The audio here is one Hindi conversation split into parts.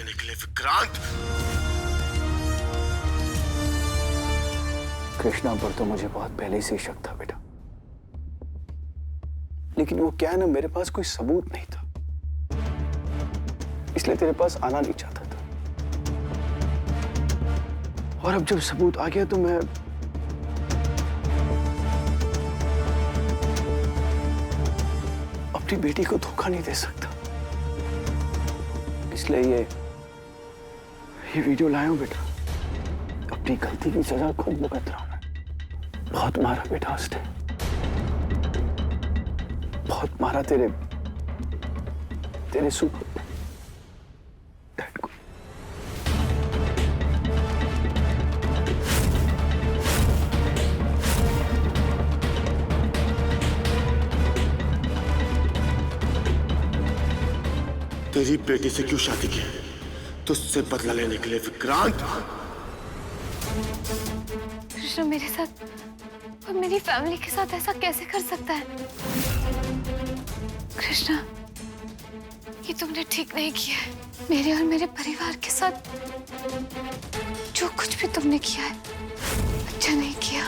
लेने के लिए विक्रांत। कृष्णा पर तो मुझे बहुत पहले से ही शक था बेटा, लेकिन वो क्या है ना, मेरे पास कोई सबूत नहीं था, इसलिए तेरे पास आना नहीं चाहता था। और अब जब सबूत आ गया तो मैं अपनी बेटी को धोखा नहीं दे सकता, इसलिए ये वीडियो लाया हूं बेटा। अपनी गलती की सजा खुद भुगत रहा हूं मैं। बहुत मारा बेटा उसने, बहुत मारा तेरे सुपर डैड को। तेरी बेटी से क्यों शादी की? तुझसे बदला लेने के लिए विक्रांत। कृष्ण मेरे साथ और मेरी फैमिली के साथ ऐसा कैसे कर सकता है? कृष्णा, ये तुमने ठीक नहीं किया है। मेरे और मेरे परिवार के साथ जो कुछ भी तुमने किया है, अच्छा नहीं किया।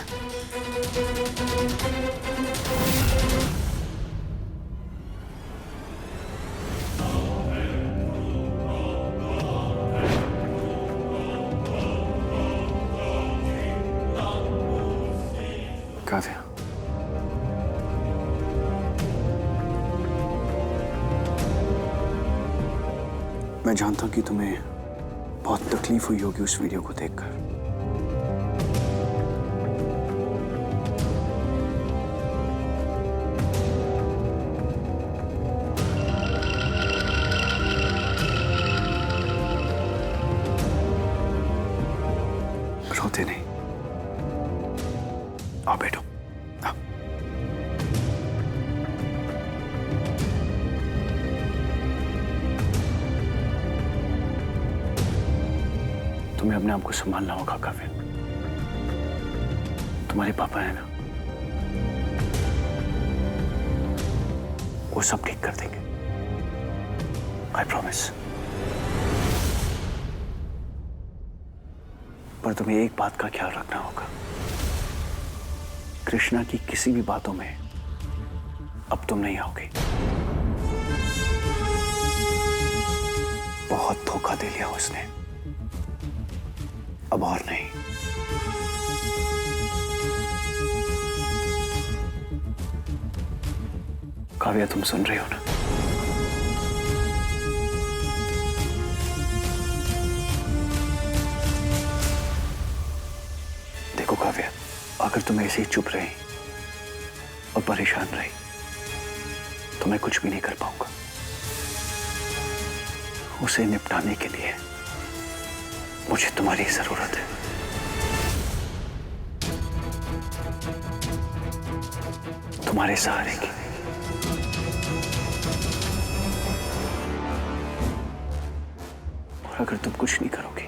काव्या, मैं जानता हूं कि तुम्हें बहुत तकलीफ हुई होगी उस वीडियो को देखकर। रोते नहीं, आओ बैठो। आओ। तुम्हें अपने आप को संभालना होगा काव्या। तुम्हारे पापा है ना, वो सब ठीक कर देंगे, आई प्रॉमिस। पर तुम्हें एक बात का ख्याल रखना होगा, कृष्णा की किसी भी बातों में अब तुम नहीं आओगे। बहुत धोखा दे लिया उसने, अब और नहीं। काव्या, तुम सुन रही हो ना? देखो काव्या, अगर तुम ऐसे ही चुप रही और परेशान रही तो मैं कुछ भी नहीं कर पाऊंगा। उसे निपटाने के लिए मुझे तुम्हारी जरूरत है। तुम्हारे सहारे की। और अगर तुम कुछ नहीं करोगे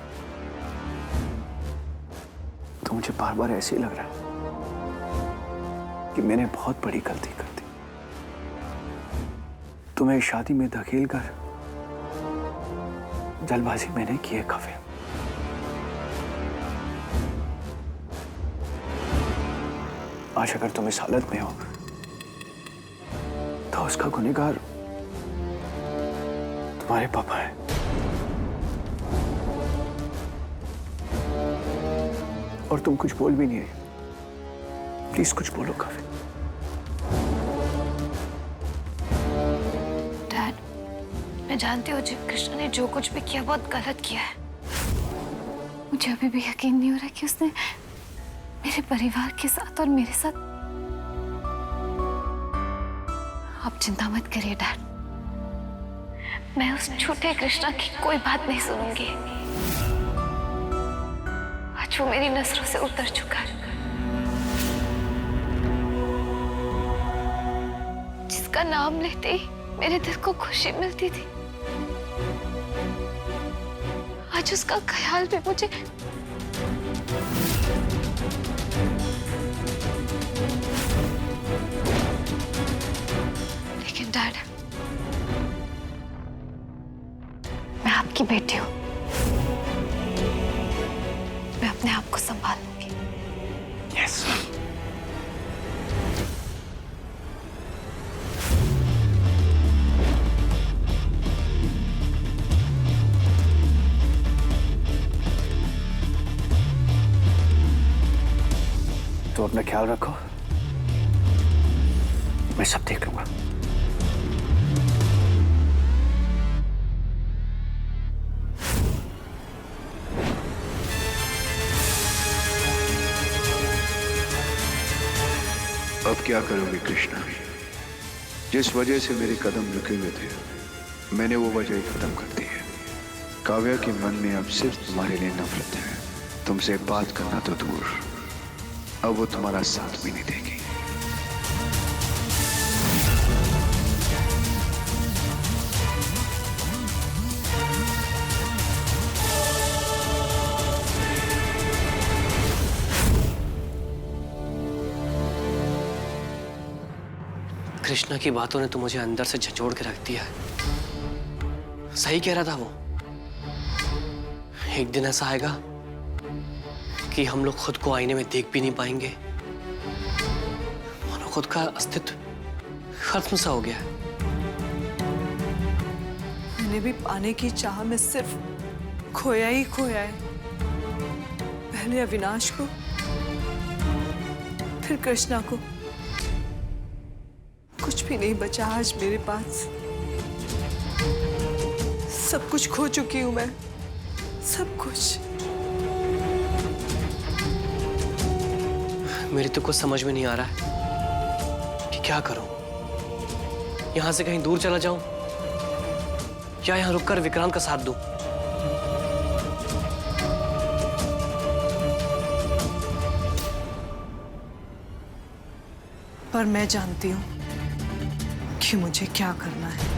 तो मुझे बार बार ऐसे ही लग रहा है कि मैंने बहुत बड़ी गलती कर दी। तुम्हें शादी में धकेल कर जल्दबाजी मैंने की है काव्या। आज अगर तुम इस हालत में हो तो उसका गुनहगार तुम्हारे पापा है। और तुम कुछ बोल भी नहीं रही। प्लीज कुछ बोलो काव्या। डैड, मैं जानती हूँ जी, कृष्ण ने जो कुछ भी किया बहुत गलत किया है। मुझे अभी भी यकीन नहीं हो रहा कि उसने मेरे परिवार के साथ और मेरे साथ। आप चिंता मत करिए डैड, मैं उस झूठे कृष्णा की कोई बात नहीं सुनूंगी। आज वो मेरी नजरों से उतर चुका है। जिसका नाम लेते ही मेरे दिल को खुशी मिलती थी, आज उसका ख्याल भी मुझे लेकिन डैड, मैं आपकी आपकी बेटी हूं। मैं अपने आप को संभाल लूंगी। यस। तो अपना ख्याल रखो, मैं सब देख लूंगा। अब क्या करोगे कृष्णा? जिस वजह से मेरे कदम रुके हुए थे, मैंने वो वजह ही खत्म कर दी है। काव्या के मन में अब सिर्फ तुम्हारे लिए नफरत है। तुमसे बात करना तो दूर, अब वो तुम्हारा साथ भी नहीं देगी। कृष्णा की बातों ने तो मुझे अंदर से झंझोड़ के रख दिया है। सही कह रहा था वो। एक दिन ऐसा आएगा कि हम लोग खुद को आईने में देख भी नहीं पाएंगे। मानो खुद का अस्तित्व खत्म सा हो गया है। मैंने भी पाने की चाह में सिर्फ खोया ही खोया है। पहले अविनाश को, फिर कृष्णा को। कुछ भी नहीं बचा आज मेरे पास। सब कुछ खो चुकी हूं मैं, सब कुछ। मेरी तो कुछ समझ में नहीं आ रहा है कि क्या करूं। यहां से कहीं दूर चला जाऊं या यहां रुककर विक्रांत का साथ दूं। पर मैं जानती हूं कि मुझे क्या करना है।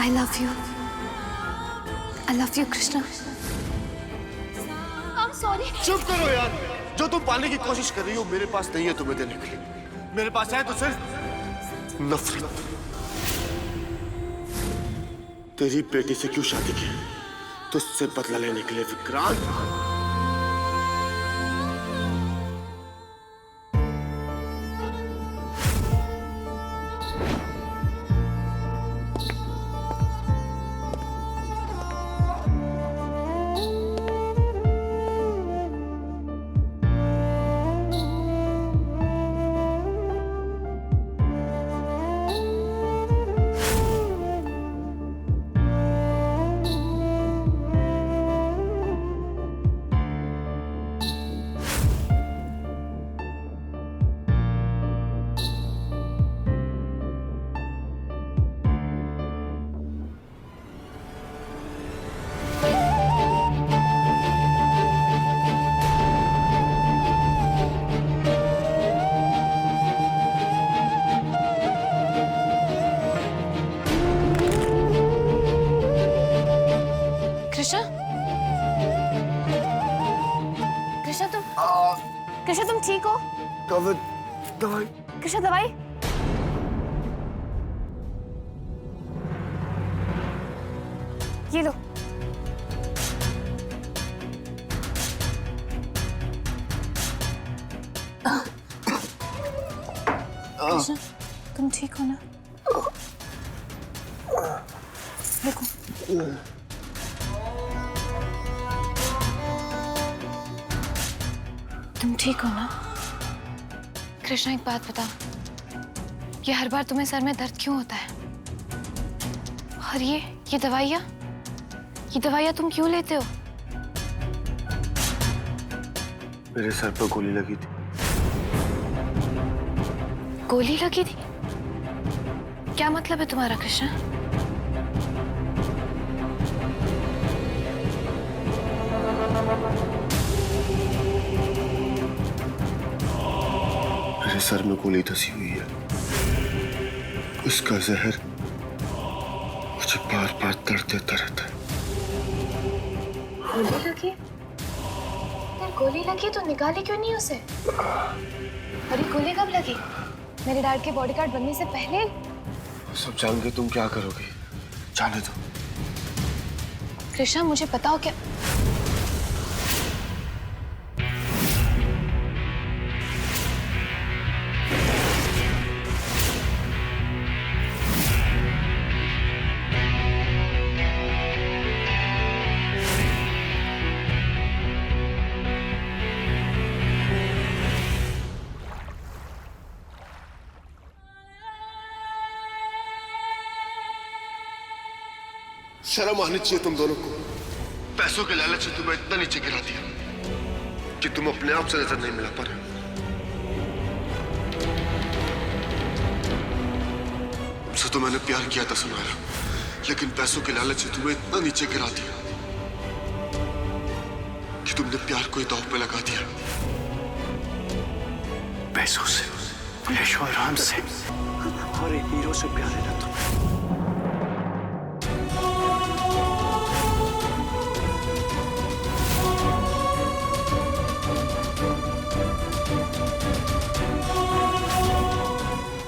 I love you. I love you, Krishna. I'm sorry. चुप करो यार। जो तुम पाने की कोशिश कर रही हो मेरे पास नहीं है तुम्हें देने के लिए। मेरे पास है तो सिर्फ नफरत। तेरी बेटी से क्यों शादी की? तुझसे बदला लेने के लिए विक्रांत। कृष्णा, कृष्णा तुम ठीक हो? दवाई। कृष्णा दवाई। ये लो। कृष्णा, तुम ठीक हो ना? रुको। तुम ठीक हो ना? कृष्णा, एक बात बताओ, ये हर बार तुम्हें सर में दर्द क्यों होता है? और ये दवाइयाँ तुम क्यों लेते हो? मेरे सर पर गोली लगी थी। गोली लगी थी? क्या मतलब है तुम्हारा कृष्णा? मेरे सर में गोली धसी हुई है। उसका जहर मुझे बार बार दर्द देता रहता है। गोली लगी? यार गोली लगी तो निकाली क्यों नहीं उसे? अरे गोली कब लगी? मेरे डैड के बॉडीगार्ड बनने से पहले? सब जान के तुम क्या करोगे? जाने दो। कृष्णा, मुझे बताओ क्या? शर्म आनी चाहिए तुम दोनों को। पैसों के लालच से तुम्हें इतना नीचे गिरा दिया कि तुम अपने आप से नजर नहीं मिला पा रहे। तुमसे तो मैंने प्यार किया था सुनारा, लेकिन पैसों के लालच से तुम्हें इतना नीचे गिरा दिया कि तुमने प्यार को ही दांव पे लगा दिया। पैसों से, ऐशो आराम से और एक हीरो से प्यार है ना तुम्हें।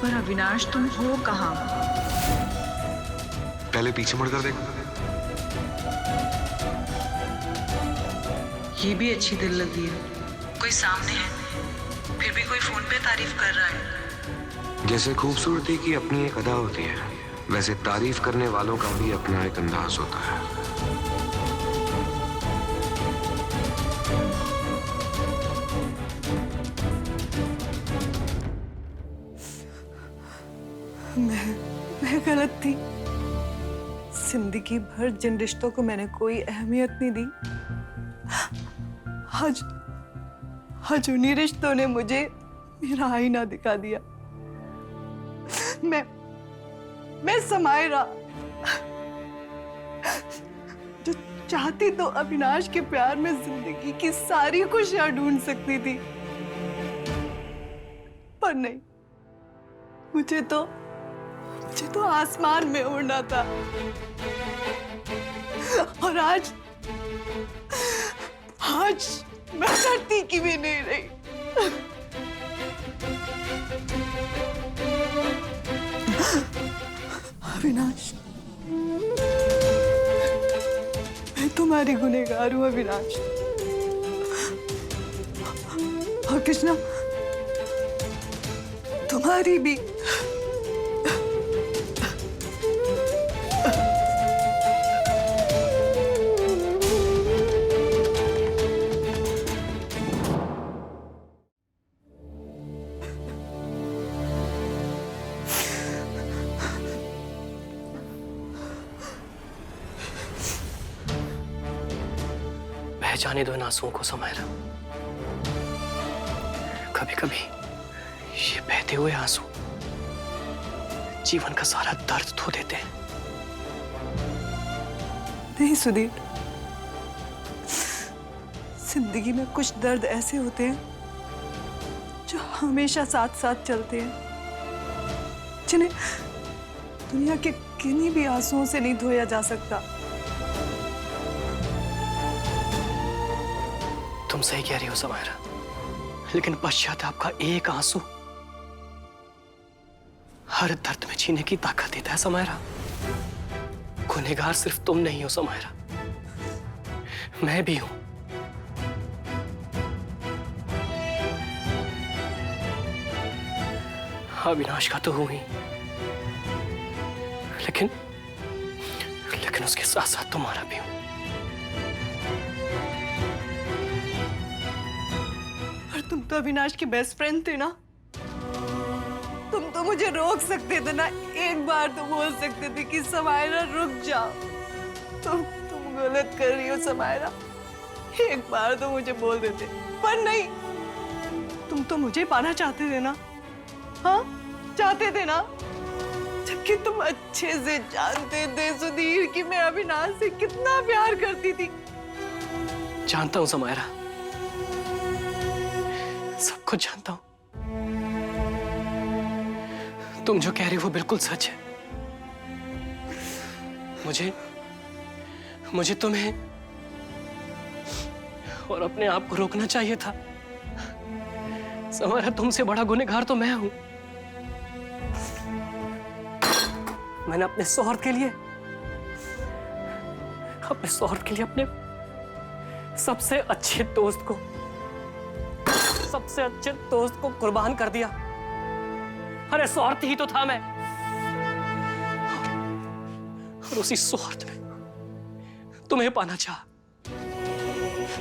पर अविनाश, तुम हो कहाँ? पहले पीछे मुड़कर देखो। ये भी अच्छी दिल लगी है। कोई सामने है, फिर भी कोई फोन पे तारीफ कर रहा है। जैसे खूबसूरती की अपनी एक अदा होती है, वैसे तारीफ करने वालों का भी अपना एक अंदाज होता है। मैं गलत थी। जिंदगी भर जिन रिश्तों को मैंने कोई अहमियत नहीं दी, आज उन्हीं रिश्तों ने मुझे मेरा आईना दिखा दिया। मैं समायरा, जो चाहती तो अविनाश के प्यार में जिंदगी की सारी खुशियां ढूंढ सकती थी, पर नहीं, मुझे तो आसमान में उड़ना था। और आज मैं धरती की भी नहीं रही। अविनाश, मैं तुम्हारी गुनहगार हूं अविनाश। और कृष्णा, तुम्हारी भी। बह जाने दो इन आंसुओं को समायरा। कभी कभी ये बहते हुए आंसू जीवन का सारा दर्द धो देते हैं। नहीं सुधीर, जिंदगी में कुछ दर्द ऐसे होते हैं जो हमेशा साथ साथ चलते हैं, जिन्हें दुनिया के किन्हीं भी आंसुओं से नहीं धोया जा सकता। तुम सही कह रही हो समायरा, लेकिन पश्चाताप का एक आंसू हर दर्द में जीने की ताकत देता है समायरा। गुनहगार सिर्फ तुम नहीं हो समायरा, मैं भी हूं। अविनाश का तो हूं ही, लेकिन उसके साथ साथ तुम्हारा भी हूं। और तुम तो अविनाश की बेस्ट फ्रेंड थे ना। तुम तो मुझे रोक सकते थे ना, एक बार तो बोल सकते थे कि समायरा रुक जाओ, तुम गलत कर रही हो समायरा, एक बार तो मुझे बोल देते। पर नहीं, तुम तो मुझे पाना चाहते थे ना। हाँ, चाहते थे ना, जबकि तुम अच्छे से जानते थे सुधीर कि मैं अविनाश से कितना प्यार करती थी। जानता हूं समायरा, सब कुछ जानता हूं। तुम जो कह रही हो वो बिल्कुल सच है। मुझे तुम्हें और अपने आप को रोकना चाहिए था। समायरा, तुमसे बड़ा गुनहगार तो मैं हूं। मैंने अपने स्वार्थ के लिए अपने सबसे अच्छे दोस्त को कुर्बान कर दिया। अरे स्वार्थ ही तो था मैं, और उसी स्वार्थ में तुम्हें पाना चाहा,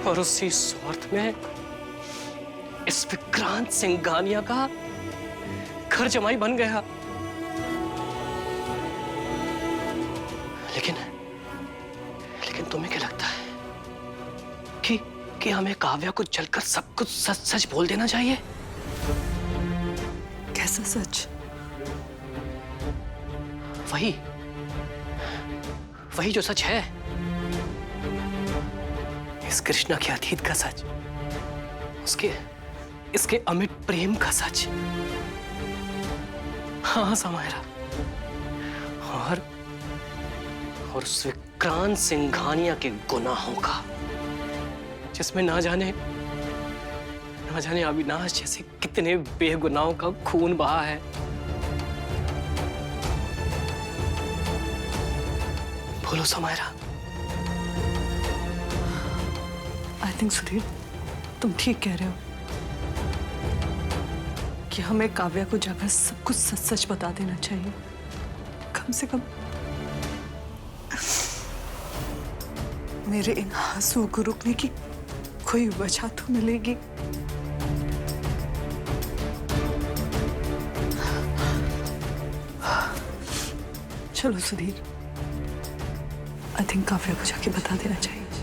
और उसी स्वार्थ में इस विक्रांत सिंघानिया का घर जमाई बन गया। लेकिन तुम्हें क्या लगता है कि हमें काव्या को चलकर सब कुछ सच सच बोल देना चाहिए? कैसा सच? वही जो सच है, इस कृष्णा के अतीत का सच, इसके अमिट प्रेम का सच। हाँ समायरा, और उस विक्रांत सिंघानिया के गुनाहों का, जिसमें ना जाने अविनाश जैसे कितने बेगुनाहों का खून बहा है। बोलो समायरा। आई थिंक सुधीर, तुम ठीक कह रहे हो कि हमें काव्या को जाकर सब कुछ सच सच बता देना चाहिए। कम से कम मेरे इन आंसू को रुकने की कोई वजह तो मिलेगी। चलो सुधीर, आई थिंक काव्या को जाके बता देना चाहिए।